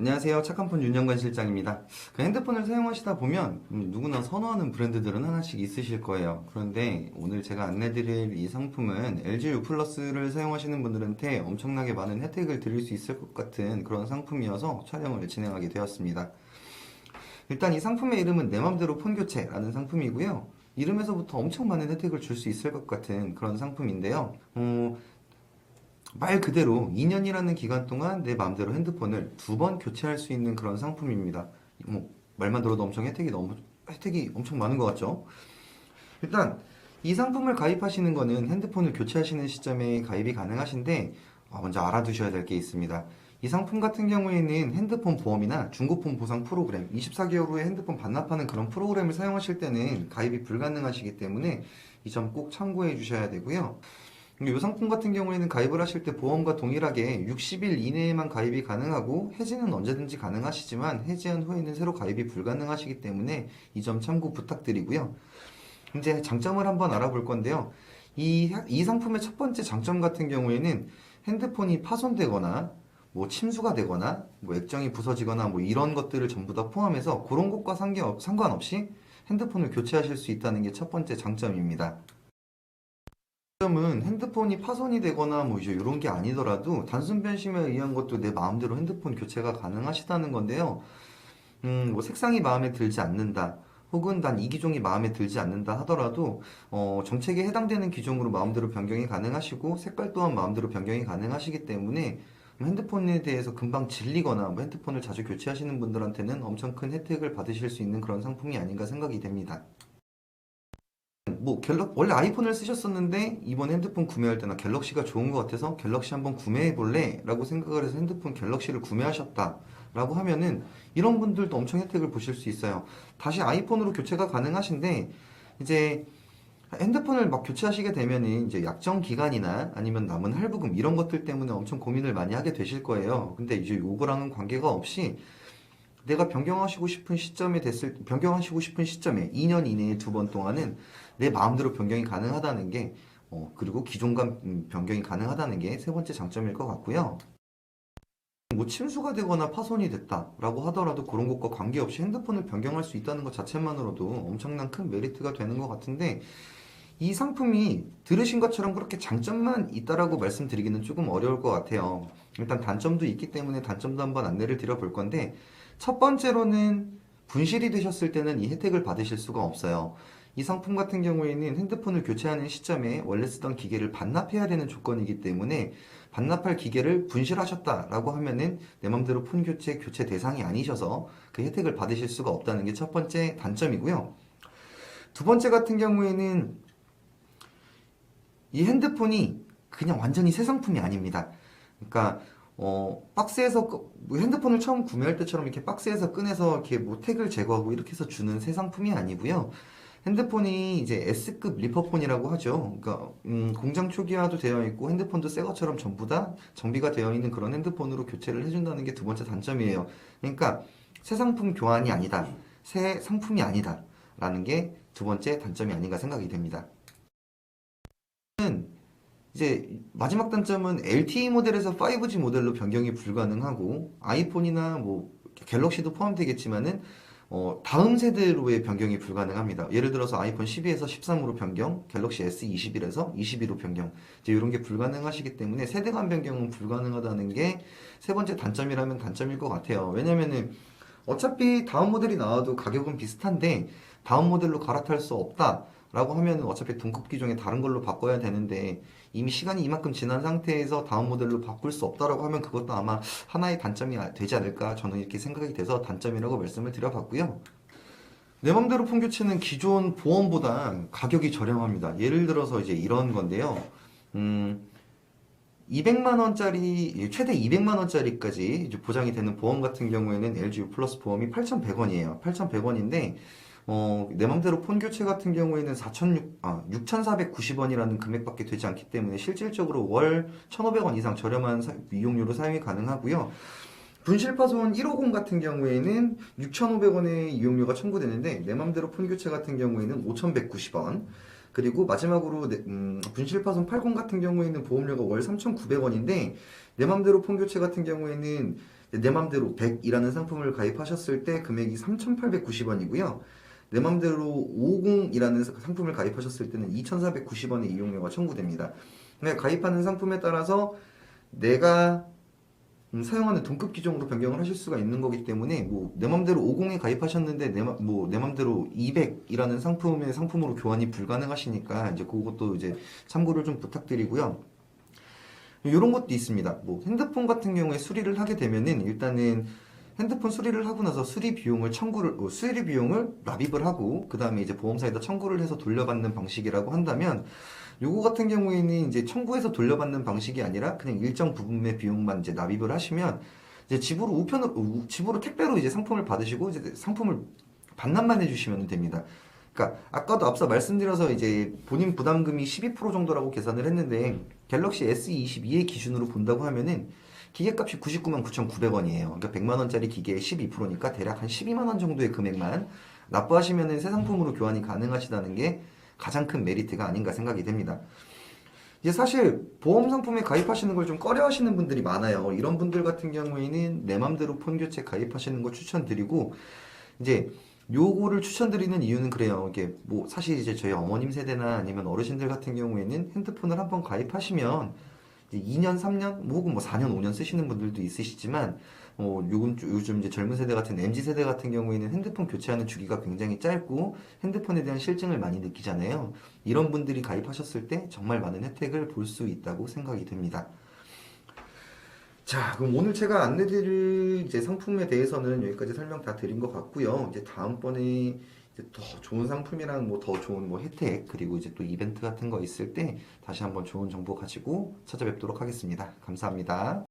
안녕하세요. 착한폰 윤영관 실장입니다. 그 핸드폰을 사용하시다 보면 누구나 선호하는 브랜드들은 하나씩 있으실 거예요. 그런데 오늘 제가 안내드릴 이 상품은 LG U 플러스를 사용하시는 분들한테 엄청나게 많은 혜택을 드릴 수 있을 것 같은 그런 상품이어서 촬영을 진행하게 되었습니다. 일단 이 상품의 이름은 내 맘대로 폰 교체라는 상품이고요. 이름에서부터 엄청 많은 혜택을 줄 수 있을 것 같은 그런 상품인데요. 말 그대로 2년이라는 기간 동안 내 마음대로 핸드폰을 두 번 교체할 수 있는 그런 상품입니다. 말만 들어도 엄청 혜택이 엄청 많은 것 같죠? 일단 이 상품을 가입하시는 거는 핸드폰을 교체하시는 시점에 가입이 가능하신데 먼저 알아두셔야 될 게 있습니다. 이 상품 같은 경우에는 핸드폰 보험이나 중고폰 보상 프로그램, 24개월 후에 핸드폰 반납하는 그런 프로그램을 사용하실 때는 가입이 불가능하시기 때문에 이 점 꼭 참고해 주셔야 되고요. 이 상품 같은 경우에는 가입을 하실 때 보험과 동일하게 60일 이내에만 가입이 가능하고 해지는 언제든지 가능하시지만 해지한 후에는 새로 가입이 불가능하시기 때문에 이 점 참고 부탁드리고요. 이제 장점을 한번 알아볼 건데요. 이 상품의 첫 번째 장점 같은 경우에는 핸드폰이 파손되거나 침수가 되거나 액정이 부서지거나 이런 것들을 전부 다 포함해서 그런 것과 상관없이 핸드폰을 교체하실 수 있다는 게 첫 번째 장점입니다. 점은 핸드폰이 파손이 되거나 이제 이런 게 아니더라도 단순 변심에 의한 것도 내 마음대로 핸드폰 교체가 가능하시다는 건데요. 색상이 마음에 들지 않는다. 혹은 난 이 기종이 마음에 들지 않는다 하더라도 정책에 해당되는 기종으로 마음대로 변경이 가능하시고 색깔 또한 마음대로 변경이 가능하시기 때문에 핸드폰에 대해서 금방 질리거나 핸드폰을 자주 교체하시는 분들한테는 엄청 큰 혜택을 받으실 수 있는 그런 상품이 아닌가 생각이 됩니다. 원래 아이폰을 쓰셨었는데 이번 핸드폰 구매할 때나 갤럭시가 좋은 것 같아서 갤럭시 한번 구매해 볼래? 라고 생각을 해서 핸드폰 갤럭시를 구매하셨다 라고 하면은 이런 분들도 엄청 혜택을 보실 수 있어요. 다시 아이폰으로 교체가 가능하신데 이제 핸드폰을 막 교체하시게 되면은 이제 약정 기간이나 아니면 남은 할부금 이런 것들 때문에 엄청 고민을 많이 하게 되실 거예요. 근데 이제 요거랑은 관계가 없이 내가 변경하시고 싶은 시점에 2년 이내에 두 번 동안은 내 마음대로 변경이 가능하다는 게, 그리고 기종간 변경이 가능하다는 게 세 번째 장점일 것 같고요. 침수가 되거나 파손이 됐다라고 하더라도 그런 것과 관계없이 핸드폰을 변경할 수 있다는 것 자체만으로도 엄청난 큰 메리트가 되는 것 같은데, 이 상품이 들으신 것처럼 그렇게 장점만 있다라고 말씀드리기는 조금 어려울 것 같아요. 일단 단점도 있기 때문에 단점도 한번 안내를 드려볼 건데, 첫 번째로는 분실이 되셨을 때는 이 혜택을 받으실 수가 없어요. 이 상품 같은 경우에는 핸드폰을 교체하는 시점에 원래 쓰던 기계를 반납해야 되는 조건이기 때문에 반납할 기계를 분실하셨다라고 하면은 내 맘대로 폰 교체 대상이 아니셔서 그 혜택을 받으실 수가 없다는 게 첫 번째 단점이고요. 두 번째 같은 경우에는 이 핸드폰이 그냥 완전히 새 상품이 아닙니다. 그러니까 박스에서 핸드폰을 처음 구매할 때처럼 이렇게 박스에서 꺼내서 이렇게 택을 제거하고 이렇게 해서 주는 새 상품이 아니고요. 핸드폰이 이제 S급 리퍼폰이라고 하죠. 그러니까 공장 초기화도 되어 있고 핸드폰도 새 것처럼 전부 다 정비가 되어 있는 그런 핸드폰으로 교체를 해준다는 게 두 번째 단점이에요. 그러니까 새 상품 교환이 아니다. 새 상품이 아니다. 라는 게 두 번째 단점이 아닌가 생각이 됩니다. 이제 마지막 단점은 LTE 모델에서 5G 모델로 변경이 불가능하고 아이폰이나 갤럭시도 포함되겠지만은 다음 세대로의 변경이 불가능합니다. 예를 들어서 아이폰 12에서 13으로 변경, 갤럭시 S21에서 22로 변경 이제 이런 게 불가능하시기 때문에 세대 간 변경은 불가능하다는 게 세 번째 단점이라면 단점일 것 같아요. 왜냐면은 어차피 다음 모델이 나와도 가격은 비슷한데 다음 모델로 갈아탈 수 없다라고 하면은 어차피 동급 기종의 다른 걸로 바꿔야 되는데 이미 시간이 이만큼 지난 상태에서 다음 모델로 바꿀 수 없다라고 하면 그것도 아마 하나의 단점이 되지 않을까 저는 이렇게 생각이 돼서 단점이라고 말씀을 드려봤고요. 내 맘대로 폰 교체는 기존 보험보다 가격이 저렴합니다. 예를 들어서 이제 이런 건데요. 음, 200만 원짜리 최대 200만 원짜리까지 보장이 되는 보험 같은 경우에는 LG U 플러스 보험이 8,100원이에요. 8,100원인데 내 맘대로 폰 교체 같은 경우에는 6,490원이라는 금액밖에 되지 않기 때문에 실질적으로 월 1,500원 이상 저렴한 이용료로 사용이 가능하고요. 분실파손 150 같은 경우에는 6,500원의 이용료가 청구되는데 내 맘대로 폰 교체 같은 경우에는 5,190원. 그리고 마지막으로 분실파손 80 같은 경우에는 보험료가 월 3,900원인데 내 맘대로 폰 교체 같은 경우에는 내 맘대로 100이라는 상품을 가입하셨을 때 금액이 3,890원이고요. 내 맘대로 50이라는 상품을 가입하셨을 때는 2,490원의 이용료가 청구됩니다. 그러니까 가입하는 상품에 따라서 내가 사용하는 등급 기종으로 변경을 하실 수가 있는 거기 때문에 뭐 내 맘대로 50에 가입하셨는데 내 맘대로 200이라는 상품으로 교환이 불가능하시니까 이제 그것도 이제 참고를 좀 부탁드리고요. 이런 것도 있습니다. 뭐 핸드폰 같은 경우에 수리를 하게 되면은 일단은 핸드폰 수리를 하고 나서 수리 비용을 납입을 하고 그 다음에 이제 보험사에다 청구를 해서 돌려받는 방식이라고 한다면 요거 같은 경우에는 이제 청구해서 돌려받는 방식이 아니라 그냥 일정 부분의 비용만 이제 납입을 하시면 이제 집으로 택배로 이제 상품을 받으시고 이제 상품을 반납만 해주시면 됩니다. 그러니까 아까도 앞서 말씀드려서 이제 본인 부담금이 12% 정도라고 계산을 했는데 갤럭시 S22의 기준으로 본다고 하면은 기계값이 99만 9,900원이에요. 그러니까 100만 원짜리 기계의 12%니까 대략 한 12만 원 정도의 금액만 납부하시면은 새 상품으로 교환이 가능하시다는 게 가장 큰 메리트가 아닌가 생각이 됩니다. 이제 사실 보험 상품에 가입하시는 걸 좀 꺼려 하시는 분들이 많아요. 이런 분들 같은 경우에는 내 맘대로 폰 교체 가입하시는 거 추천드리고 이제 요거를 추천드리는 이유는 그래요. 이게 뭐 사실 이제 저희 어머님 세대나 아니면 어르신들 같은 경우에는 핸드폰을 한번 가입하시면 이제 2년, 3년, 뭐 혹은 뭐 4년, 5년 쓰시는 분들도 있으시지만 요즘 이제 젊은 세대 같은 MZ 세대 같은 경우에는 핸드폰 교체하는 주기가 굉장히 짧고 핸드폰에 대한 실증을 많이 느끼잖아요. 이런 분들이 가입하셨을 때 정말 많은 혜택을 볼 수 있다고 생각이 됩니다. 자, 그럼 오늘 제가 안내드릴 이제 상품에 대해서는 여기까지 설명 다 드린 것 같고요. 이제 다음번에 이제 더 좋은 상품이랑 뭐 더 좋은 뭐 혜택 그리고 이제 또 이벤트 같은 거 있을 때 다시 한번 좋은 정보 가지고 찾아뵙도록 하겠습니다. 감사합니다.